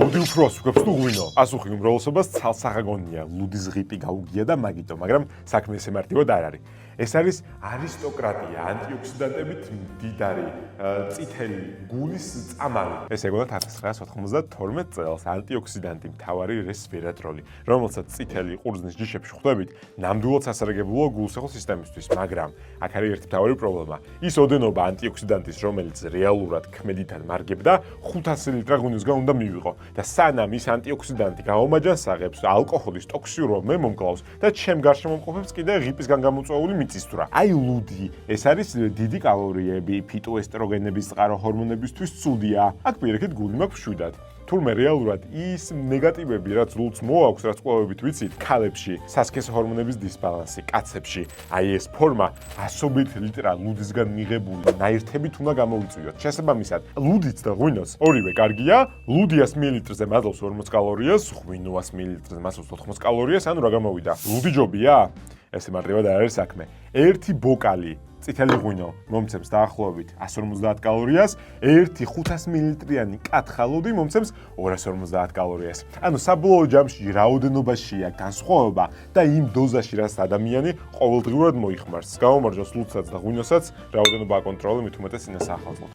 მოდი უფრო ასუქებს თუ ღვინო. ასუხი უმრავლესობას ცალსაღაგონია, ლუდის ღიპი გაუგია და მაგიტო, მაგრამ საქმე ესე მარტივად არ არის. ეს არის არისტოკრატია, ანტიოქსიდანტებით მდიდარი, წითელი გულის წამალი. ეს ეგონა 1992 წელს ანტიოქსიდანტი მთავარი რესვერატროლი, რომელსაც წითელი ყურძნის ჯიშებში ხვდებით, ნამდვილად სასარგებლოა გულსახელო სისტემისთვის, მაგრამ აქ არის ერთი მთავარი პრობლემა. ის ოდენობა ანტიოქსიდანტის, რომელიც რეალურად ქმედითად მარგებდა, 500 ლიტრ ღვინოსგან უნდა მივიღო და სანამ ის ანტიოქსიდანტი გაუმაჯანსაღებს ალკოჰოლის ტოქსიურობა მე მომკლავს და ჩემ გარშემომყოფებს კიდე ღიპისგან გამოწვეული მიწისძვრა. აი ლუდი, ეს არის დიდი კალორიები, ფიტოესტროგენების წყარო ჰორმონებისთვის ცუდია. აქ პირიქით გული მაქვს 7. თურმე რეალურად ის ნეგატივები, რაც ლუდს მოაქვს, რაც კვლევებით ვიცით, ქალებში სასქესო ჰორმონების დისბალანსი, კაცებში, აი ეს ფორმა 100 ლიტრ ლუდისგან მიღებული ნაერთებით უნდა გამოვიწვიოთ. შესაბამისად, ლუდიც და ღვინოს ორივე კარგია, ლუდი 100 მილilitrზე მადლობს 40 კალორიას, ღვინო 100 მილilitrზე მადლობს 80 კალორიას, ანუ რა გამოვიდა? ლუდი ჯობია? ესე მარტივად არ არის საქმე. ერთი ბოკალი წითელი ღვინო მომცემს დაახლოებით 150 კალორიას, ერთი 500 მილilitrიანი კათხა ლუდი მომცემს 250 კალორიას. ანუ საბოლოო ჯამში რაოდენობაშია განსხვავება და იმ დოზაში, რაც ადამიანი ყოველდღიურად მოიხმარს. გაუმარჯოს ლუდსაც და ღვინოსაც, რაოდენობა აკონტროლო მით უმეტეს ინასახალწლოდ.